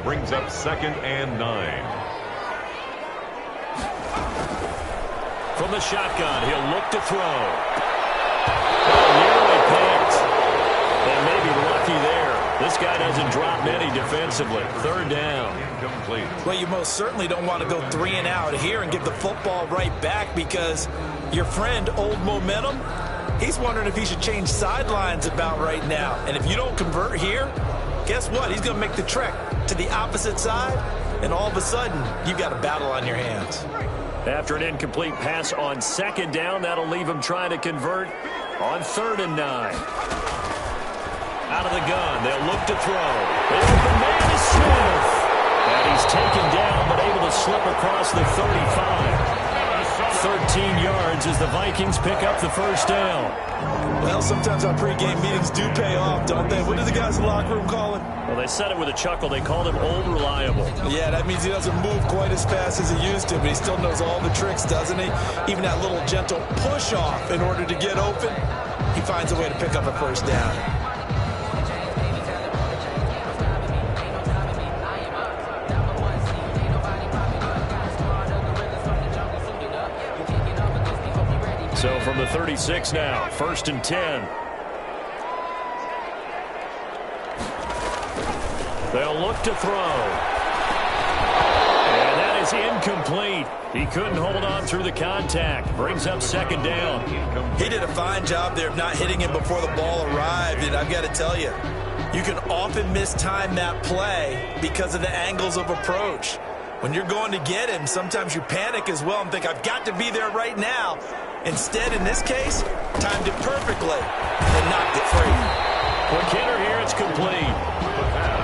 brings up 2nd and 9. From the shotgun, he'll look to throw. Nearly picked. And maybe lucky there. This guy doesn't drop many defensively. 3rd down. Incomplete. Well, you most certainly don't want to go 3 and out here and give the football right back, because your friend, Old Momentum, he's wondering if he should change sidelines about right now. And if you don't convert here, guess what? He's going to make the trek to the opposite side, and all of a sudden, you've got a battle on your hands. After an incomplete pass on 2nd down, that'll leave him trying to convert on 3rd and 9. Out of the gun, they'll look to throw. The open man is Smith. And he's taken down, but able to slip across the 35. 13 yards as the Vikings pick up the 1st down. Well, sometimes our pregame meetings do pay off, don't they? What do the guys in the locker room call him? Well, they said it with a chuckle. They called him Old Reliable. Yeah, that means he doesn't move quite as fast as he used to, but he still knows all the tricks, doesn't he? Even that little gentle push-off in order to get open, he finds a way to pick up a 1st down. So from the 36 now, 1st and 10. They'll look to throw. And that is incomplete. He couldn't hold on through the contact. Brings up 2nd down. He did a fine job there of not hitting him before the ball arrived, and I've got to tell you, you can often mistime that play because of the angles of approach. When you're going to get him, sometimes you panic as well and think, I've got to be there right now. Instead, in this case, timed it perfectly and knocked it free. For Kenner here, it's complete.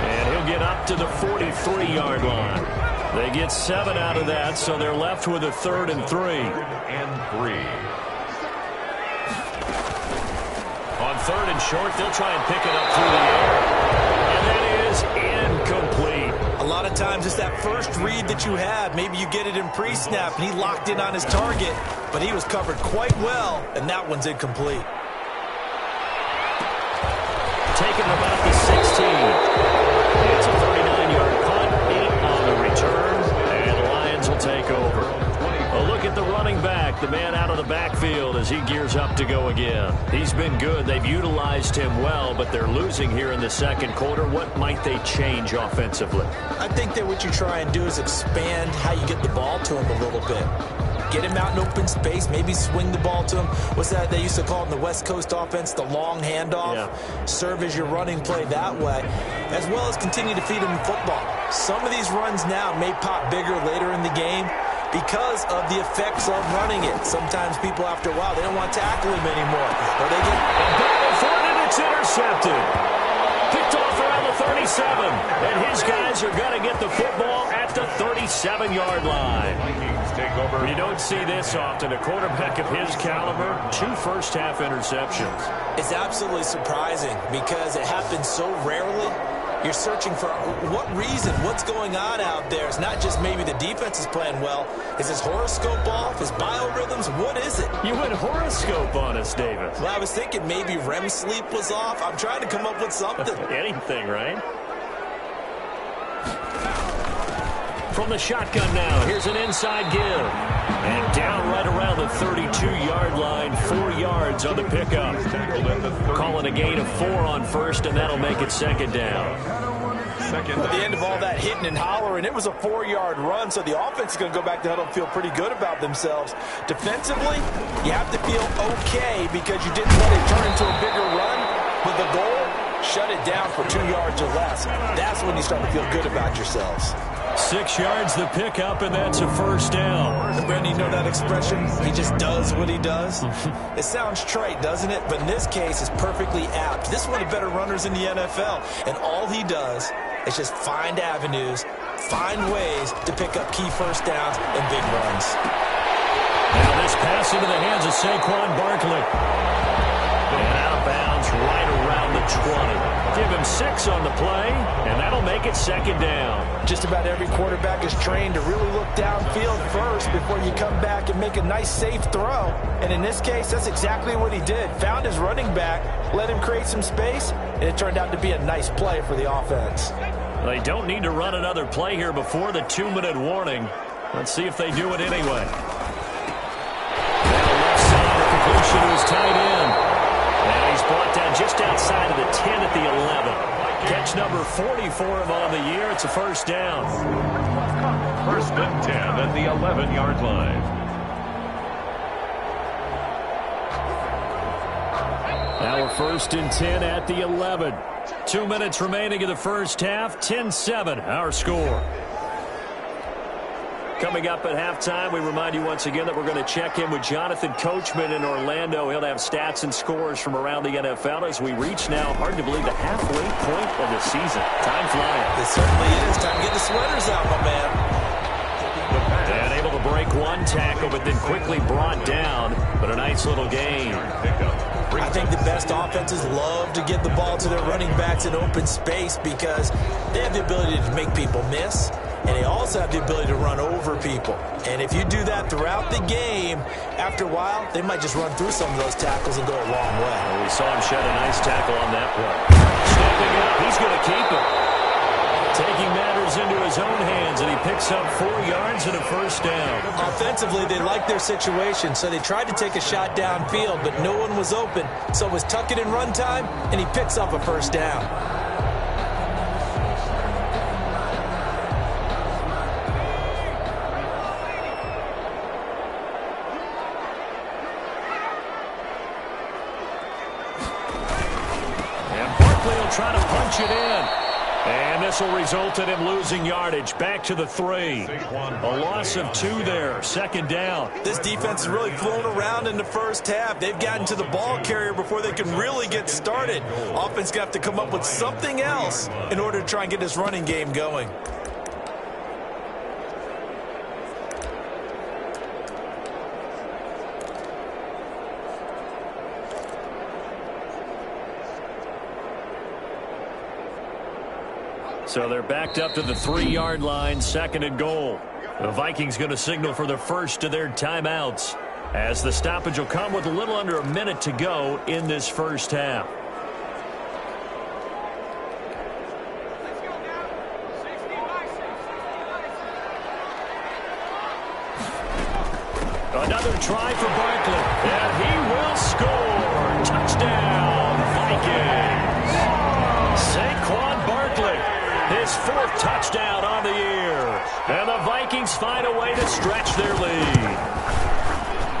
And he'll get up to the 43-yard line. They get 7 out of that, so they're left with a 3rd and 3. On 3rd and short, they'll try and pick it up through the air. And that is incomplete. A lot of times it's that first read that you have. Maybe you get it in pre-snap, and he locked in on his target, but he was covered quite well, and that one's incomplete. Taken about the 16. It's a 39-yard punt on the return, and the Lions will take over. A look at the running back, the man out of the backfield as he gears up to go again. He's been good. They've utilized him well, but they're losing here in the 2nd quarter. What might they change offensively? I think that what you try and do is expand how you get the ball to him a little bit. Get him out in open space, maybe swing the ball to him. What's that they used to call in the West Coast offense, the long handoff? Yeah. Serve as your running play that way, as well as continue to feed him football. Some of these runs now may pop bigger later in the game because of the effects of running it. Sometimes people, after a while, they don't want to tackle him anymore. Or they get a battle for it, and it's intercepted. Picked off around the 37, and his guys are going to get the football at the 37-yard line. You don't see this often. A quarterback of his caliber, 2 first-half interceptions. It's absolutely surprising because it happens so rarely. You're searching for what reason, what's going on out there. It's not just maybe the defense is playing well. Is his horoscope off? His biorhythms? What is it? You went horoscope on us, David. Well, I was thinking maybe REM sleep was off. I'm trying to come up with something. Anything, right? From the shotgun now, here's an inside give. And down right around the 32-yard line, 4 yards on the pickup. Calling a gain of 4 on 1st, and that'll make it 2nd down. At the end of all that hitting and hollering, it was a 4-yard run, so the offense is going to go back to huddle and feel pretty good about themselves. Defensively, you have to feel okay because you didn't let it turn into a bigger run with the goal. Shut it down for 2 yards or less. That's when you start to feel good about yourselves. 6 yards the pickup, and that's a 1st down. And Brandon, you know that expression? He just does what he does. It sounds trite, doesn't it? But in this case, it's perfectly apt. This is one of the better runners in the NFL, and all he does is just find avenues, find ways to pick up key 1st downs and big runs. Now this pass into the hands of Saquon Barkley. And out of bounds right around the 20. Give him 6 on the play, and that'll make it 2nd down. Just about every quarterback is trained to really look downfield first before you come back and make a nice, safe throw. And in this case, that's exactly what he did. Found his running back, let him create some space, and it turned out to be a nice play for the offense. They don't need to run another play here before the 2-minute warning. Let's see if they do it anyway. Now left side, the completion to his tight end. And he's brought down just outside of the 10 at the 11. Catch number 40 for him on the year. It's a first down. First and 10 at the 11-yard line. Now we're first and 10 at the 11. 2 minutes remaining in the first half. 10-7, our score. Coming up at halftime, we remind you once again that we're going to check in with Jonathan Coachman in Orlando. He'll have stats and scores from around the NFL as we reach now, hard to believe, the halfway point of the season. Time flying. It certainly is. Time to get the sweaters out, my man. And able to break one tackle, but then quickly brought down. But a nice little gain. I think the best offenses love to get the ball to their running backs in open space because they have the ability to make people miss. And they also have the ability to run over people. And if you do that throughout the game, after a while, they might just run through some of those tackles and go a long way. Well, we saw him shed a nice tackle on that play. Stepping up, he's going to keep it. Taking matters into his own hands, and he picks up 4 yards and a first down. Offensively, they liked their situation, so they tried to take a shot downfield, but no one was open. So it was tuck it in run time, and he picks up a first down. Try to punch it in. And this will result in him losing yardage. Back to the 3. A loss of 2 there. Second down. This defense has really flown around in the first half. They've gotten to the ball carrier before they can really get started. Offense going to have to come up with something else in order to try and get this running game going. So they're backed up to the 3-yard line, second and goal. The Vikings going to signal for the first of their timeouts as the stoppage will come with a little under a minute to go in this first half. Another try for Barkley, and he will score. Touchdown, Vikings. Saquon Barkley. His 4th touchdown on the year. And the Vikings find a way to stretch their lead.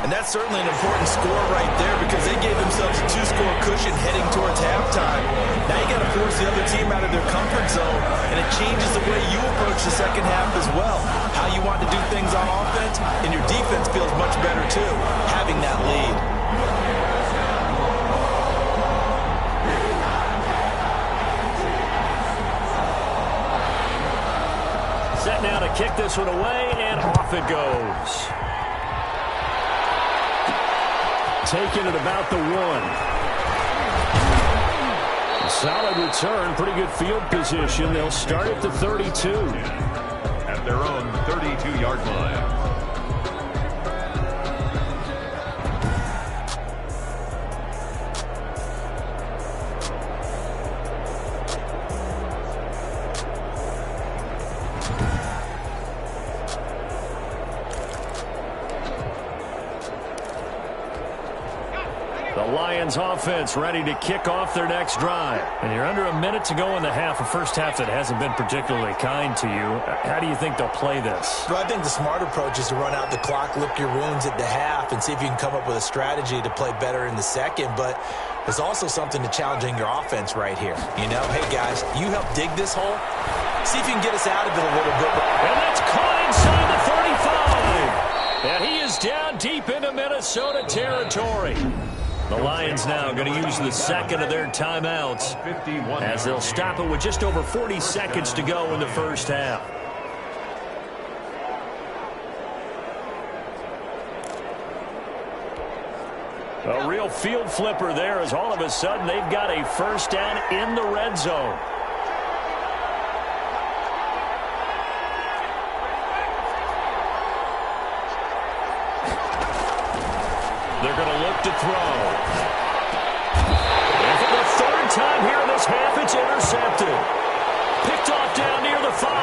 And that's certainly an important score right there because they gave themselves a 2-score cushion heading towards halftime. Now you got to force the other team out of their comfort zone, and it changes the way you approach the second half as well. How you want to do things on offense, and your defense feels much better too, having that lead. Set now to kick this one away, and off it goes. Taken at about the 1. Solid return, pretty good field position. They'll start at the 32. At their own 32-yard line. Lions offense ready to kick off their next drive. And you're under a minute to go in the half, a first half that hasn't been particularly kind to you. How do you think they'll play this? Well, I think the smart approach is to run out the clock, lick your wounds at the half, and see if you can come up with a strategy to play better in the second. But there's also something to challenging your offense right here. You know, hey, guys, you help dig this hole. See if you can get us out of it a little bit. And that's caught inside the 35. And he is down deep into Minnesota territory. The Lions now going to use the second of their timeouts as they'll stop it with just over 40 seconds to go in the first half. A real field flipper there as all of a sudden they've got a first down in the red zone. They're going to look to throw. And for the 3rd time here in this half, it's intercepted. Picked off down near the 5.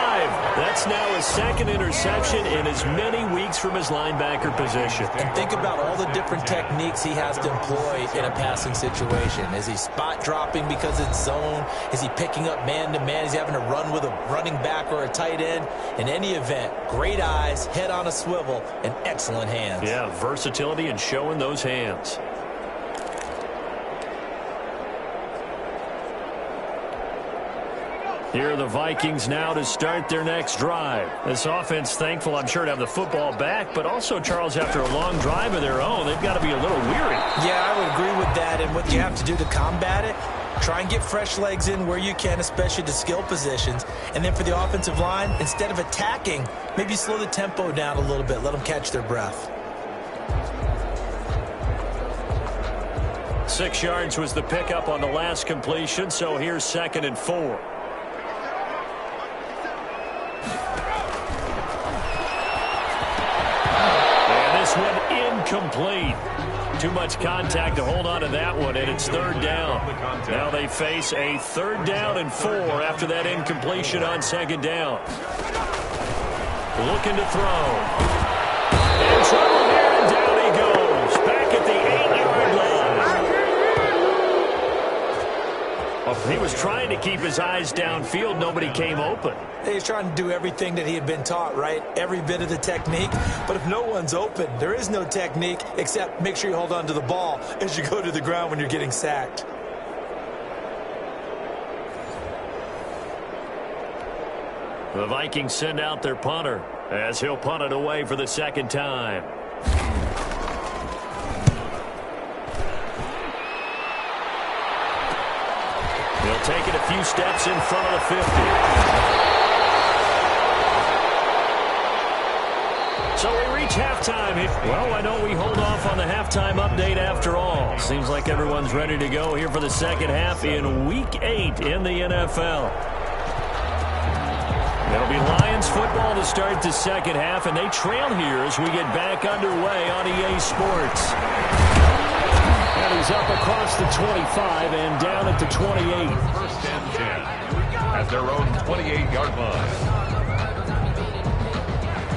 That's now his second interception in as many weeks from his linebacker position. And think about all the different techniques he has to employ in a passing situation. Is he spot dropping because it's zone? Is he picking up man-to-man? Is he having to run with a running back or a tight end? In any event, great eyes, head on a swivel, and excellent hands. Yeah, versatility and showing those hands. Here are the Vikings now to start their next drive. This offense, thankful, I'm sure, to have the football back, but also, Charles, after a long drive of their own, they've got to be a little weary. Yeah, I would agree with that, and what you have to do to combat it, try and get fresh legs in where you can, especially the skill positions. And then for the offensive line, instead of attacking, maybe slow the tempo down a little bit, let them catch their breath. 6 yards was the pickup on the last completion, so here's 2nd and 4. Incomplete. Too much contact to hold on to that one, and it's 3rd down. Now they face a 3rd down and 4 after that incompletion on 2nd down. Looking to throw. In trouble here, and down he goes. Back at the 8-yard line. He was trying to keep his eyes downfield. Nobody came open. He's trying to do everything that he had been taught, right? Every bit of the technique. But if no one's open, there is no technique except make sure you hold on to the ball as you go to the ground when you're getting sacked. The Vikings send out their punter as he'll punt it away for the 2nd time. He'll take it a few steps in front of the 50. So we reach halftime. Well, why don't we hold off on the halftime update after all? Seems like everyone's ready to go here for the second half in Week 8 in the NFL. It'll be Lions football to start the second half, and they trail here as we get back underway on EA Sports. And he's up across the 25 and down at the 28. 1st and 10 at their own 28-yard line.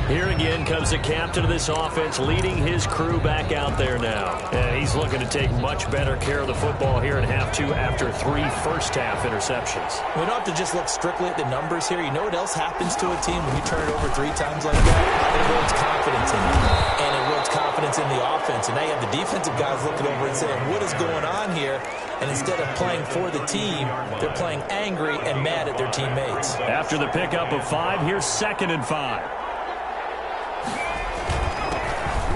Here again comes the captain of this offense leading his crew back out there now. And he's looking to take much better care of the football here in half 2 after 3 first-half interceptions. We don't have to just look strictly at the numbers here. You know what else happens to a team when you turn it over 3 times like that? It erodes confidence in you, and it erodes confidence in the offense. And now you have the defensive guys looking over and saying, what is going on here? And instead of playing for the team, they're playing angry and mad at their teammates. After the pickup of 5, here's 2nd and 5.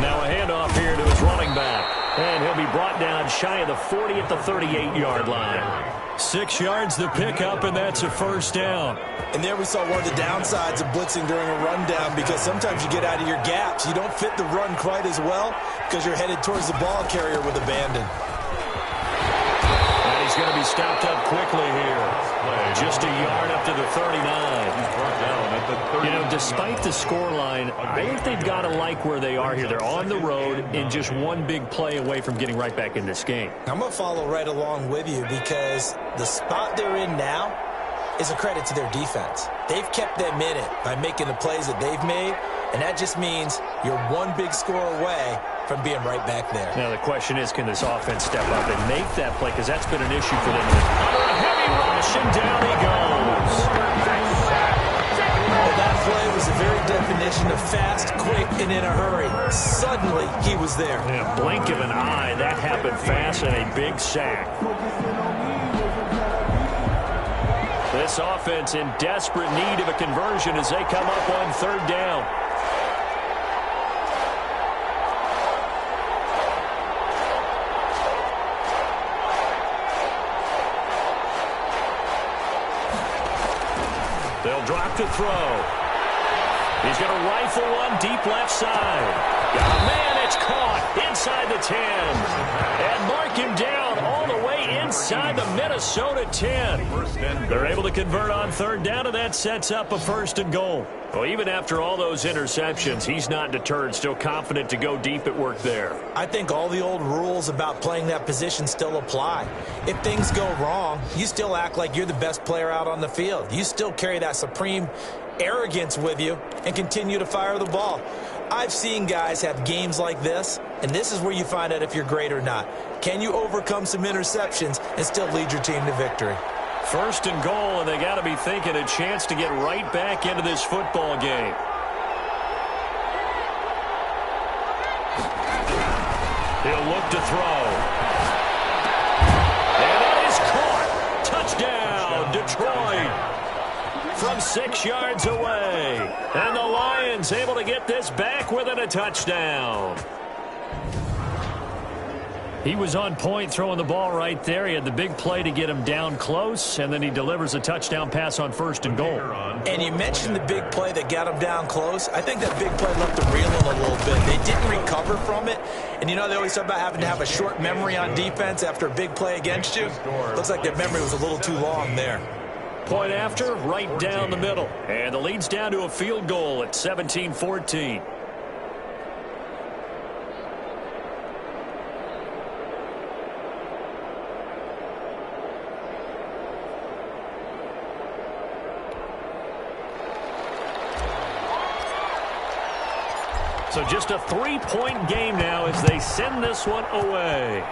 Now a handoff here to his running back. And he'll be brought down shy of the 40 at the 38-yard line. 6 yards the pickup, and that's a 1st down. And there we saw one of the downsides of blitzing during a rundown, because sometimes you get out of your gaps. You don't fit the run quite as well because you're headed towards the ball carrier with abandon. And he's going to be stopped up quickly here. Just a yard up to the 39. You know, despite the scoreline, I think they've got to like where they are here. They're on the road and just one big play away from getting right back in this game. I'm going to follow right along with you, because the spot they're in now is a credit to their defense. They've kept them in it by making the plays that they've made, and that just means you're one big score away from being right back there. Now the question is, can this offense step up and make that play? Because that's been an issue for them. Under a heavy rush, and down he goes. Well, that play was the very definition of fast, quick, and in a hurry. Suddenly, he was there. Yeah, blink of an eye, that happened fast, and a big sack. This offense in desperate need of a conversion as they come up on 3rd down. They'll drop to throw. He's going to rifle one deep left side. Got a man at It's caught inside the 10. And mark him down all the way inside the Minnesota 10. They're able to convert on third down, and that sets up a 1st and goal. Well, even after all those interceptions, he's not deterred, still confident to go deep at work there. I think all the old rules about playing that position still apply. If things go wrong, you still act like you're the best player out on the field. You still carry that supreme arrogance with you and continue to fire the ball. I've seen guys have games like this, and this is where you find out if you're great or not. Can you overcome some interceptions and still lead your team to victory? 1st and goal, and they got to be thinking a chance to get right back into this football game. He'll look to throw. And it is caught. Touchdown, Detroit. From 6 yards away. And the Lions able to get this back within a touchdown. He was on point throwing the ball right there. He had the big play to get him down close, and then he delivers a touchdown pass on 1st and goal. And you mentioned the big play that got him down close. I think that big play left him reeling a little bit. They didn't recover from it. And, you know, they always talk about having to have a short memory on defense after a big play against you. Looks like that memory was a little too long there. Point after, right down the middle. And the lead's down to a field goal at 17-14. So just a 3-point game now as they send this one away.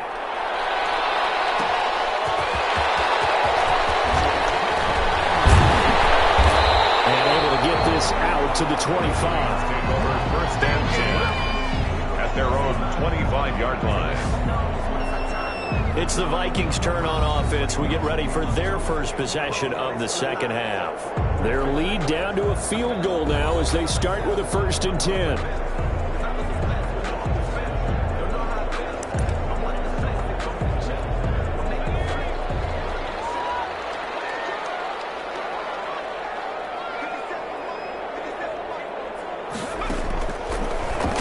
And able to get this out to the 25. Take over 1st and 10 at their own 25-yard line. It's the Vikings' turn on offense. We get ready for their first possession of the second half. Their lead down to a field goal now as they start with a 1st and 10.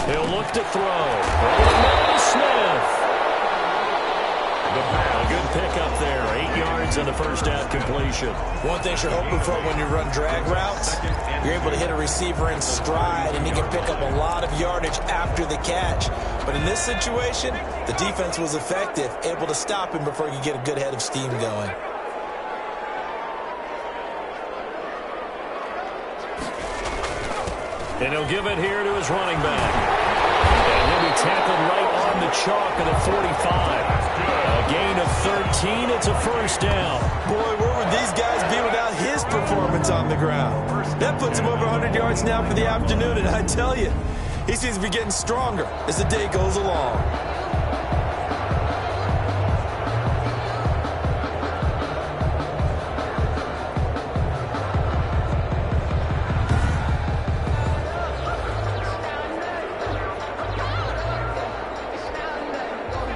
He'll look to throw. Smith. A good pickup there. 8 yards on the first down completion. One thing you're hoping for when you run drag routes, you're able to hit a receiver in stride, and he can pick up a lot of yardage after the catch. But in this situation, the defense was effective, able to stop him before he could get a good head of steam going. And he'll give it here to his running back. And he'll be tackled right on the chalk at the 45. A gain of 13. It's a 1st down. Boy, where would these guys be without his performance on the ground? That puts him over 100 yards now for the afternoon, and I tell you, he seems to be getting stronger as the day goes along.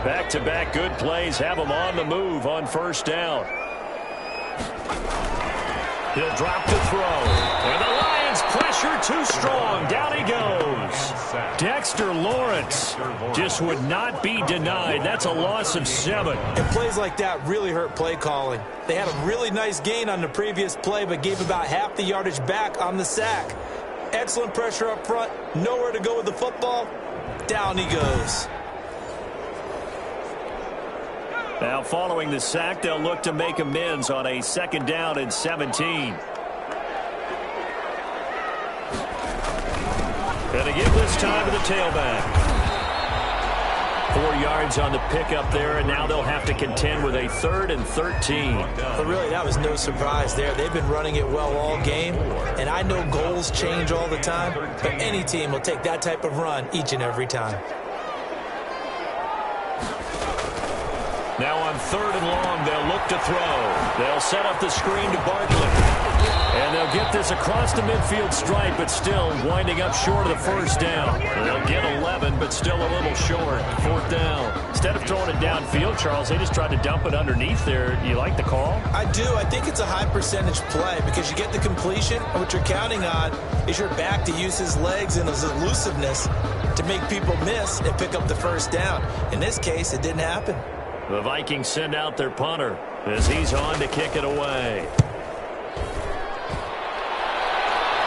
Back-to-back good plays have him on the move on 1st down. He'll drop to throw. And the Lions pressure too strong. Down he goes. Dexter Lawrence just would not be denied. That's a loss of 7. And plays like that really hurt play calling. They had a really nice gain on the previous play, but gave about half the yardage back on the sack. Excellent pressure up front. Nowhere to go with the football. Down he goes. Now, following the sack, they'll look to make amends on a 2nd down and 17. And to give this time to the tailback. 4 yards on the pickup there, and now they'll have to contend with a 3rd and 13. But really, that was no surprise there. They've been running it well all game, and I know goals change all the time, but any team will take that type of run each and every time. Now on 3rd and long, they'll look to throw. They'll set up the screen to Barkley. And they'll get this across the midfield stripe, but still winding up short of the 1st down. They'll get 11, but still a little short. 4th down. Instead of throwing it downfield, Charles, they just tried to dump it underneath there. You like the call? I do. I think it's a high percentage play because you get the completion, and what you're counting on is your back to use his legs and his elusiveness to make people miss and pick up the first down. In this case, it didn't happen. The Vikings send out their punter as he's on to kick it away.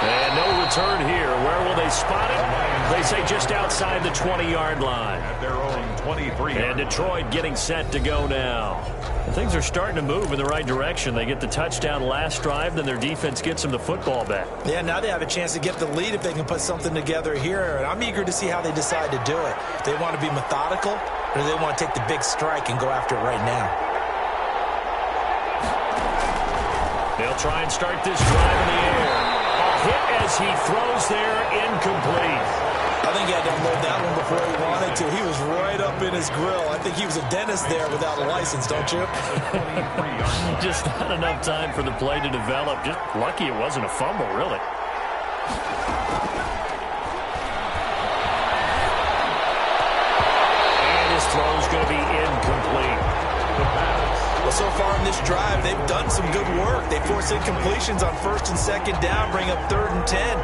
And no return here. Where will they spot it? They say just outside the 20-yard line. At their own 23. And Detroit getting set to go now. Things are starting to move in the right direction. They get the touchdown last drive, then their defense gets them the football back. Yeah, now they have a chance to get the lead if they can put something together here. And I'm eager to see how they decide to do it. Do they want to be methodical, or do they want to take the big strike and go after it right now? They'll try and start this drive in the air. A hit as he throws there, incomplete. I think he had to unload that one before he wanted to. He was right up in his grill. I think he was a dentist there without a license, don't you? Just not enough time for the play to develop. Just lucky it wasn't a fumble, really. And his throw's going to be incomplete. Well, so far in this drive, they've done some good work. They force incompletions on first and second down, bring up 3rd and 10.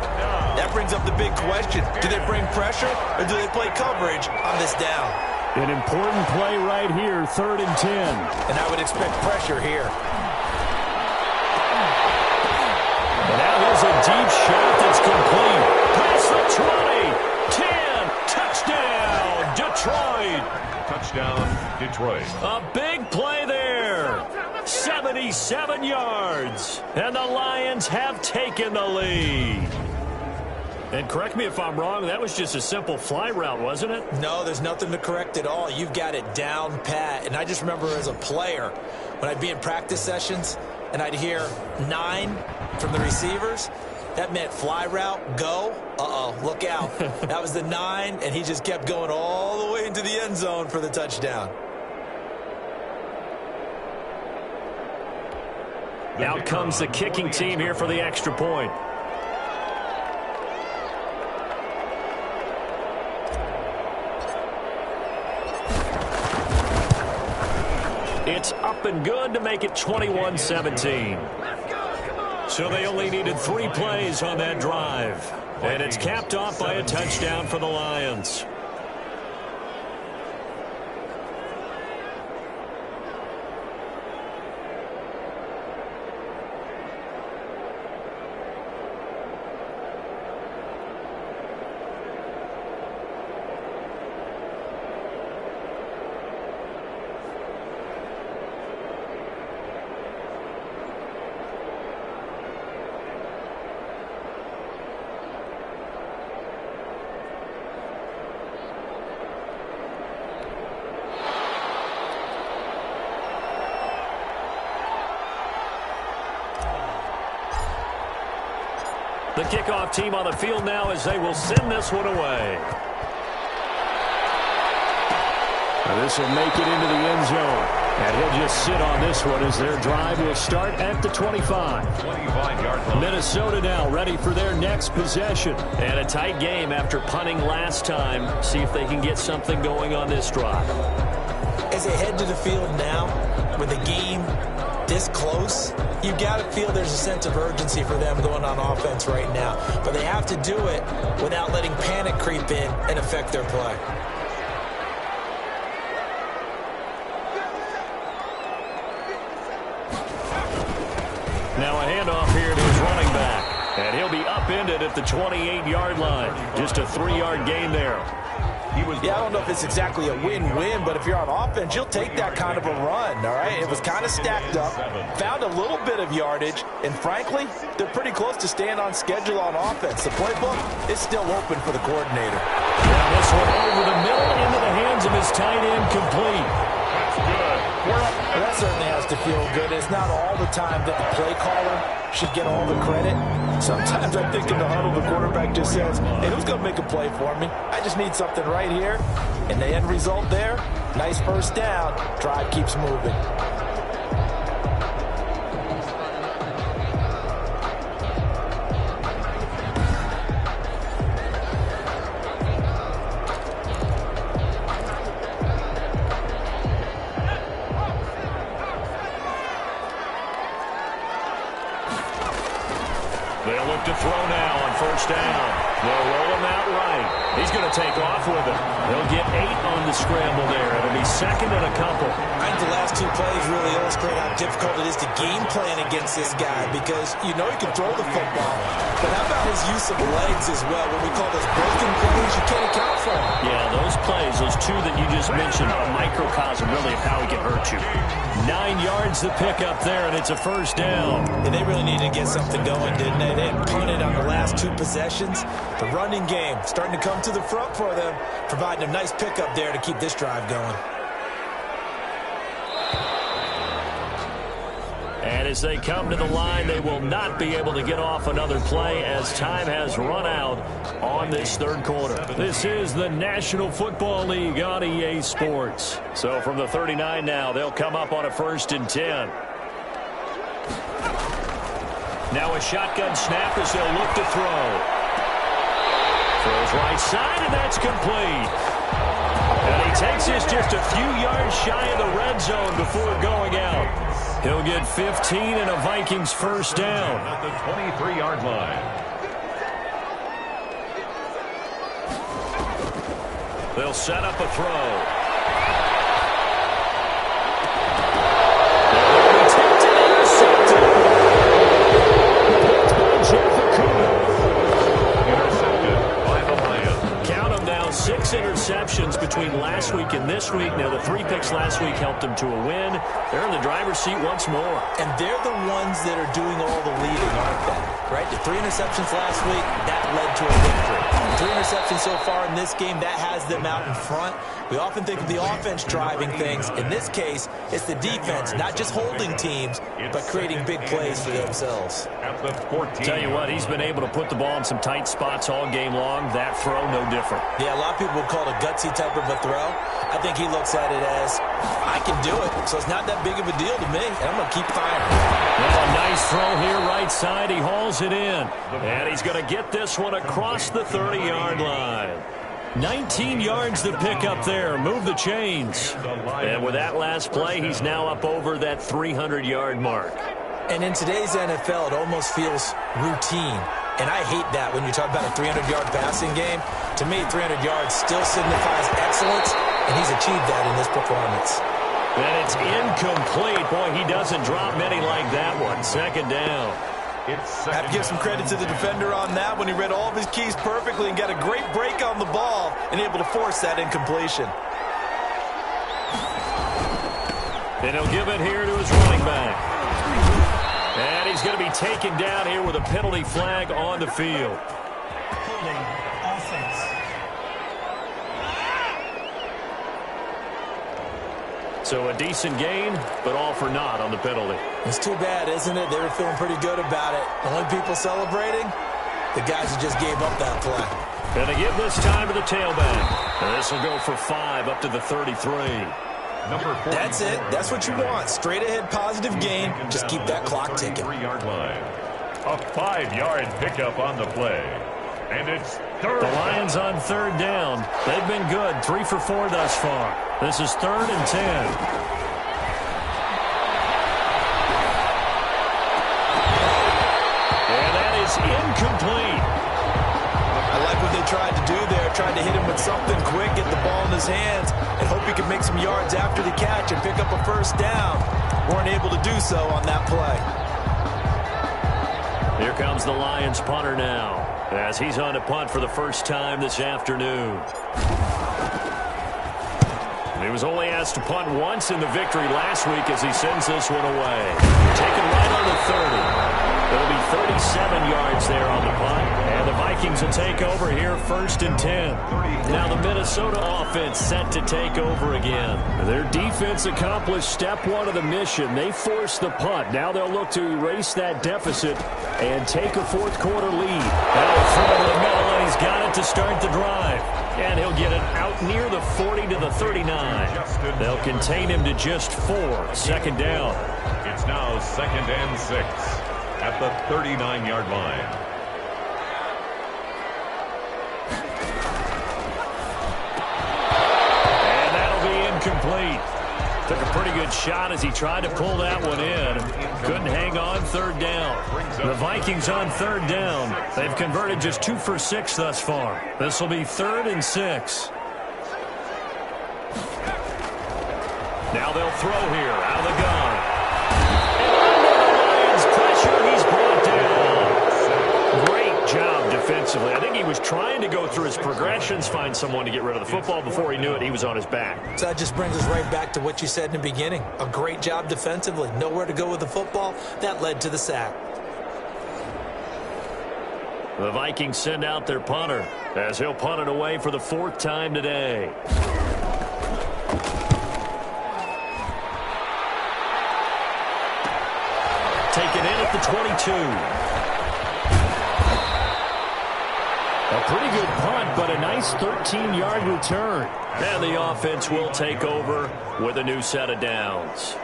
That brings up the big question. Do they bring pressure, or do they play coverage on this down? An important play right here, 3rd and 10. And I would expect pressure here. And now here's a deep shot that's complete. Past the 20, 10, touchdown, Detroit. Touchdown, Detroit. A big play there. 77 yards. And the Lions have taken the lead. And correct me if I'm wrong, that was just a simple fly route, wasn't it? No, there's nothing to correct at all. You've got it down pat. And I just remember as a player, when I'd be in practice sessions and I'd hear 9 from the receivers, that meant fly route, go. Uh-oh, look out. That was the 9, and he just kept going all the way into the end zone for the touchdown. Out comes the kicking team here for the extra point. It's up and good to make it 21-17. So they only needed 3 plays on that drive. And it's capped off by a touchdown for the Lions. The kickoff team on the field now as they will send this one away. Now this will make it into the end zone. And he'll just sit on this one as their drive will start at the 25. 25-yard line. Minnesota now ready for their next possession. And a tight game after punting last time. See if they can get something going on this drive. As they head to the field now, with the game this close, you got to feel there's a sense of urgency for them going on offense right now. But they have to do it without letting panic creep in and affect their play. Now a handoff here to his running back. And he'll be upended at the 28-yard line. Just a 3-yard gain there. Yeah, I don't know if it's exactly a win-win, but if you're on offense, you'll take that kind of a run, all right? It was kind of stacked up, found a little bit of yardage, and frankly, they're pretty close to staying on schedule on offense. The playbook is still open for the coordinator. Now this one over the middle into the hands of his tight end, complete. That's good. Well, that certainly has to feel good. It's not all the time that the play caller should get all the credit. Sometimes I think in the huddle, the quarterback just says, hey, who's going to make a play for me? I just need something right here. And the end result there, nice first down. Drive keeps moving. They'll look to throw now on first down. They'll roll him out right. He's going to take off with it. He'll get 8 on the scramble there. It'll be second and a couple. I think the last 2 plays really illustrate how difficult it is to game plan against this guy because you know he can throw the football. But how about his use of legs as well? What we call those broken plays, you can't account for them. Yeah, those plays, those 2 that you just mentioned, are a microcosm really of how he can hurt you. 9 yards to pick up there, and it's a first down. And they really needed to get something going, didn't they? They had punted on the last 2 possessions. The running game starting to come to the front for them, providing a nice pickup there to keep this drive going. And as they come to the line, they will not be able to get off another play as time has run out on this third quarter. This is the National Football League on EA Sports. So from the 39 now, they'll come up on a 1st and 10. Now a shotgun snap as they'll look to throw. Throws right side, and that's complete. And he takes this just a few yards shy of the red zone before going out. He'll get 15 and a Vikings first down. At the 23-yard line. They'll set up a throw. Interceptions between last week and this week. Now, the 3 picks last week helped them to a win. They're in the driver's seat once more. And they're the ones that are doing all the leading, aren't they? Right? The 3 interceptions last week, that led to a victory. 3 interceptions so far in this game, that has them out in front. We often think of the offense driving things. In this case, it's the defense, not just holding teams, but creating big plays for themselves. At the 14. Tell you what, he's been able to put the ball in some tight spots all game long. That throw, no different. Yeah, a lot of people would call it a gutsy type of a throw. I think he looks at it as, I can do it, so it's not that big of a deal to me, and I'm going to keep firing. Well, a nice throw here, right side. He hauls it in, and he's going to get this one across the 30-yard line. 19 yards to pick up there. Move the chains. And with that last play, he's now up over that 300-yard mark. And in today's NFL, it almost feels routine. And I hate that when you talk about a 300-yard passing game. To me, 300 yards still signifies excellence, and he's achieved that in this performance. And it's incomplete. Boy, he doesn't drop many like that one. Second down. I have to give some credit to the defender on that when he read all of his keys perfectly and got a great break on the ball and able to force that incompletion. And he'll give it here to his running back. And he's going to be taken down here with a penalty flag on the field. Holding offense. So a decent gain, but all for naught on the penalty. It's too bad, isn't it? They were feeling pretty good about it. The only people celebrating, the guys who just gave up that play. And they give this time to the tailback. And this will go for 5 up to the 33. That's it. That's what you want. Straight ahead positive gain. Just keep that clock ticking. 3-yard line. A 5-yard pickup on the play. And it's third. The Lions on third down. They've been good. 3 for 4 thus far. This is 3rd and 10. And that is incomplete. I like what they tried to do there. Tried to hit him with something quick, get the ball in his hands, and hope he could make some yards after the catch and pick up a first down. Weren't able to do so on that play. Here comes the Lions punter now, as he's on to punt for the first time this afternoon. He was only asked to punt once in the victory last week as he sends this one away. Taken right on the 30. It'll be 37 yards there on the punt. And the Vikings will take over here 1st and 10. Now the Minnesota offense set to take over again. Their defense accomplished step 1 of the mission. They forced the punt. Now they'll look to erase that deficit and take a 4th quarter lead. Now he'll throw to the middle, and he's got it to start the drive. And he'll get it out near the 40 to the 39. They'll contain him to just 4. 2nd down. It's now 2nd and 6 at the 39-yard line. And that'll be incomplete. Took a pretty good shot as he tried to pull that one in. Couldn't hang on third down. The Vikings on third down. They've converted just 2 for 6 thus far. This will be 3rd and 6. Now they'll throw here out of the gun. And under the Lions' pressure, he's brought down. Great job defensively. I think he was trying to go through his progressions, find someone to get rid of the football. Before he knew it, he was on his back. So that just brings us right back to what you said in the beginning. A great job defensively. Nowhere to go with the football. That led to the sack. The Vikings send out their punter as he'll punt it away for the 4th time today. Taken in at the 22. A pretty good punt, but a nice 13-yard return. And the offense will take over with a new set of downs.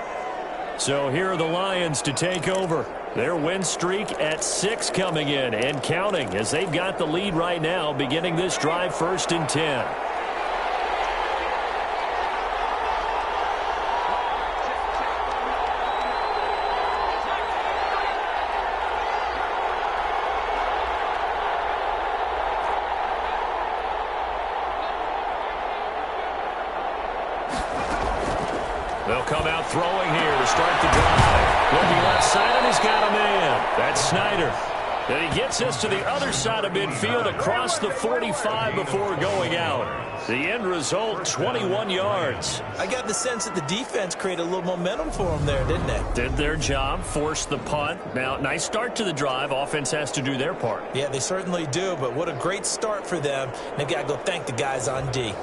So here are the Lions to take over. Their win streak at 6 coming in and counting as they've got the lead right now, beginning this drive 1st and 10. They'll come out throwing here to start the drive. Looking left side, and he's got a man. That's Snyder. And he gets us to the other side of midfield across the 45 before going out. The end result, 21 yards. I got the sense that the defense created a little momentum for them there, didn't they? Did their job, forced the punt. Now, nice start to the drive. Offense has to do their part. Yeah, they certainly do, but what a great start for them. They've got to go thank the guys on D.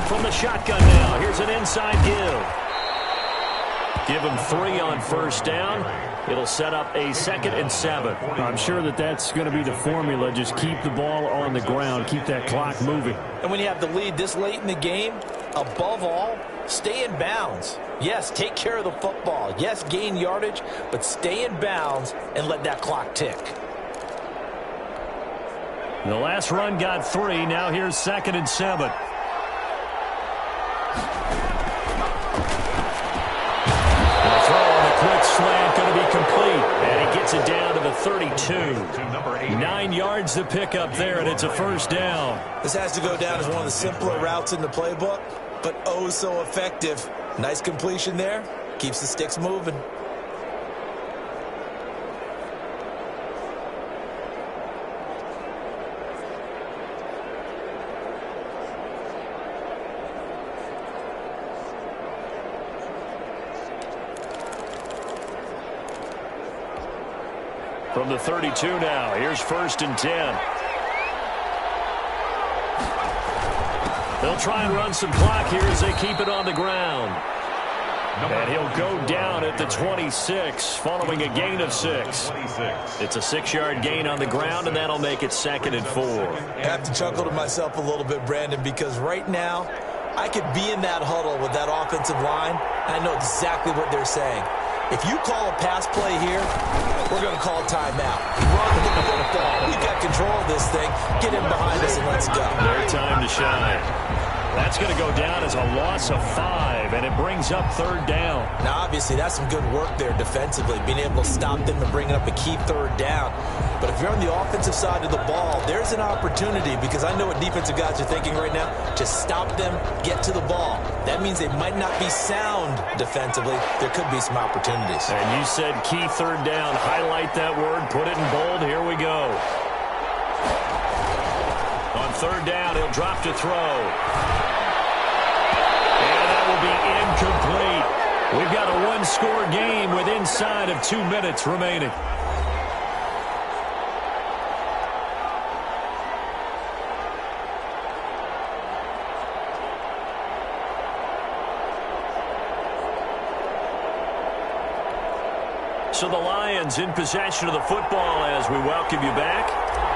From the shotgun now, here's an inside give. Give him 3 on 1st down. It'll set up a 2nd and 7. I'm sure that that's going to be the formula. Just keep the ball on the ground. Keep that clock moving. And when you have the lead this late in the game, above all, stay in bounds. Yes, take care of the football. Yes, gain yardage, but stay in bounds and let that clock tick. The last run got 3. Now here's 2nd and 7. Quick slant going to be complete, and he gets it down to the 32. 9 yards to pick up there, and it's a 1st down. This has to go down as one of the simpler routes in the playbook, but oh so effective. Nice completion there. Keeps the sticks moving. From the 32 now, here's 1st and 10. They'll try and run some clock here as they keep it on the ground. And he'll go down at the 26, following a gain of 6. It's a 6-yard gain on the ground, and that'll make it 2nd and 4. I have to chuckle to myself a little bit, Brandon, because right now I could be in that huddle with that offensive line, and I know exactly what they're saying. If you call a pass play here, we're going to call timeout. Run the football. We've got control of this thing. Get in behind us and let's go. Their time to shine. That's going to go down as a loss of 5, and it brings up 3rd down. Now, obviously, that's some good work there defensively, being able to stop them and bring up a key 3rd down. But if you're on the offensive side of the ball, there's an opportunity, because I know what defensive guys are thinking right now. Just stop them, get to the ball. That means they might not be sound defensively. There could be some opportunities. And you said key 3rd down. Highlight that word. Put it in bold. Here we go. On 3rd down, he'll drop to throw. And that will be incomplete. We've got a 1-score game with inside of 2 minutes remaining. So the Lions in possession of the football as we welcome you back.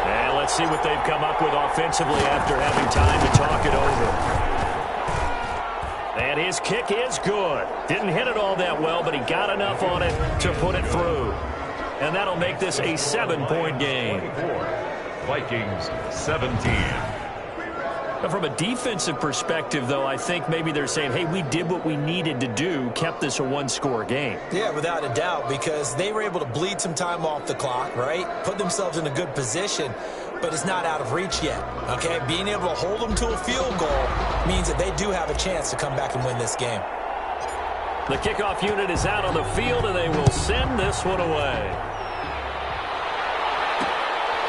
And let's see what they've come up with offensively after having time to talk it over. And his kick is good. Didn't hit it all that well, but he got enough on it to put it through. And that'll make this a 7-point game. Vikings 17. From a defensive perspective, though, I think maybe they're saying, hey, we did what we needed to do, kept this a one-score game. Yeah, without a doubt, because they were able to bleed some time off the clock, right? Put themselves in a good position, but it's not out of reach yet, okay? Being able to hold them to a field goal means that they do have a chance to come back and win this game. The kickoff unit is out on the field, and they will send this one away.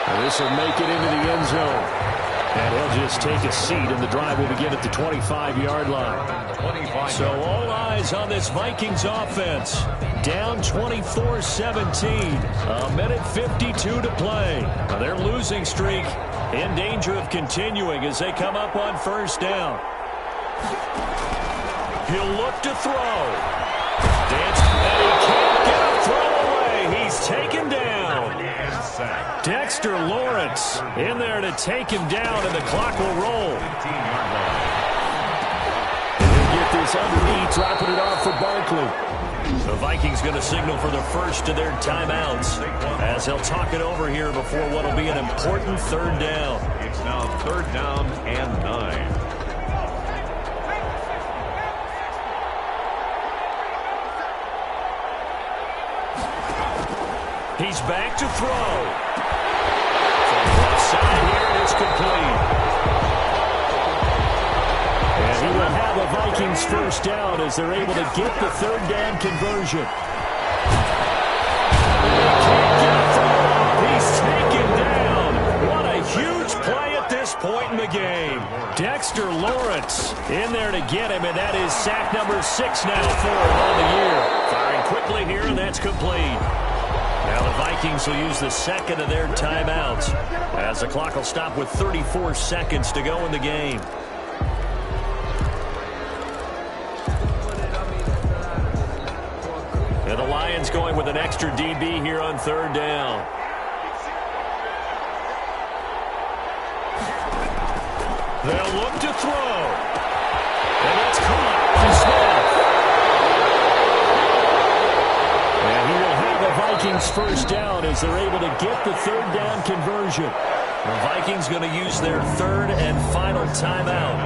And this will make it into the end zone. And he'll just take a seat, and the drive will begin at the 25-yard line. So all eyes on this Vikings offense. Down 24-17. A minute 52 to play. Now their losing streak in danger of continuing as they come up on first down. He'll look to throw. And he can't get a throw away. He's taken down. Dexter Lawrence in there to take him down, and the clock will roll. And they get this underneath, dropping it off for Barkley. The Vikings going to signal for the first of their timeouts as they'll talk it over here before what will be an important third down. It's now 3rd down and 9. He's back to throw. From the left side here, and it's complete. And he will have a Vikings first down as they're able to get the 3rd down conversion. He's taken down. What a huge play at this point in the game. Dexter Lawrence in there to get him, and that is sack number 6 now for him on the year. Firing quickly here, and that's complete. Now the Vikings will use the second of their timeouts as the clock will stop with 34 seconds to go in the game. And the Lions going with an extra DB here on 3rd down. They'll look to throw. And it's caught. Smith. And he will have a Vikings first down as they're able to get the 3rd down conversion. The Vikings going to use their 3rd and final timeout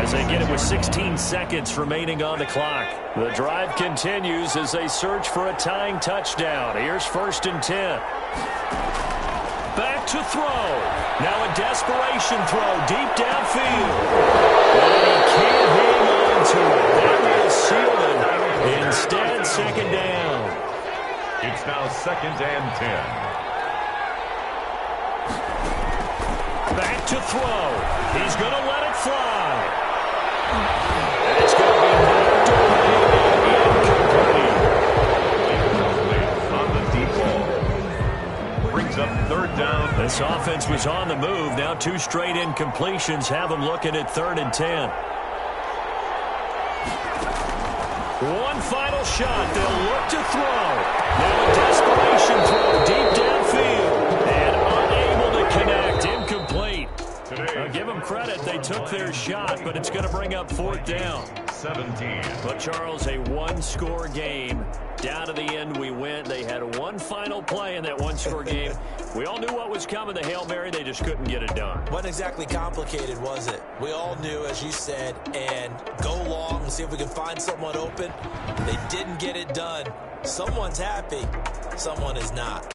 as they get it with 16 seconds remaining on the clock. The drive continues as they search for a tying touchdown. Here's 1st and 10. Back to throw. Now a desperation throw deep downfield. And he can't hang on to it. That will seal it. Instead, 2nd down. It's now 2nd and 10. Back to throw. He's going to let it fly. And it's going to be knocked away. Incomplete. On the deep ball. Brings up 3rd down. This offense was on the move. Now 2 straight incompletions have them looking at 3rd and 10. One final shot. They'll look to throw. Now a desperation throw deep downfield. And unable to connect. Incomplete. Give them credit. They took their shot, but it's going to bring up 4th down. 17. But, Charles, a one-score game. Down to the end we went. They had one final play in that one-score game. We all knew what was coming, the Hail Mary. They just couldn't get it done. Wasn't exactly complicated, was it? We all knew, as you said, and go long and see if we can find someone open. They didn't get it done. Someone's happy. Someone is not.